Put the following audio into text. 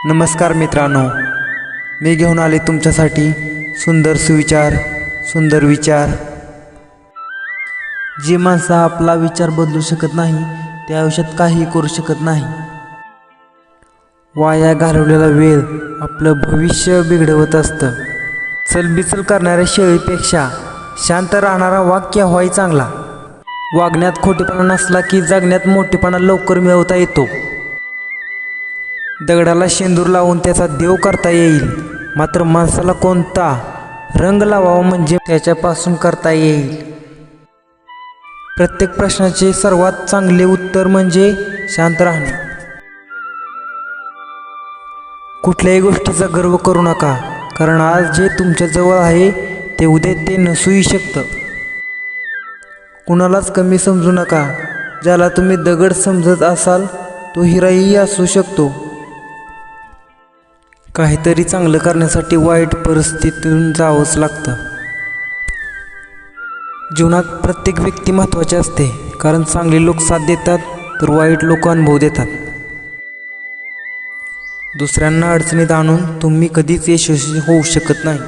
नमस्कार मित्रांनो, मी घेऊन आले तुमच्यासाठी सुंदर सुविचार, सुंदर विचार. जी माणसं आपला विचार बदलू शकत नाही त्या आयुष्यात काही करू शकत नाही. वाया घालवलेला वेळ आपलं भविष्य बिघडवत असतं. चलबिचल करणाऱ्या शेळीपेक्षा शांत राहणारा वाक्य व्हाय चांगला. वागण्यात खोटेपणा नसला की जगण्यात मोठेपणा लवकर मिळवता येतो. दगडाला शेंदूर लावून त्याचा देव करता येईल, मात्र माणसाला कोणता रंग लावावा म्हणजे त्याच्यापासून करता येईल. प्रत्येक प्रश्नाचे सर्वात चांगले उत्तर म्हणजे शांत राहणे. कुठल्याही गोष्टीचा गर्व करू नका, कारण आज जे तुमच्या जवळ आहे ते उद्या ते नसूही शकतं. कुणालाच कमी समजू नका. ज्याला तुम्ही दगड समजत असाल तो हिराही असू शकतो. काहीतरी चांगलं करण्यासाठी वाईट परिस्थितीतून जावंच लागतं. जीवनात प्रत्येक व्यक्ती महत्त्वाची असते, कारण चांगले लोक साथ देतात तर वाईट लोक अनुभव देतात. दुसऱ्यांना अडचणीत आणून तुम्ही कधीच यशस्वी होऊ शकत नाही.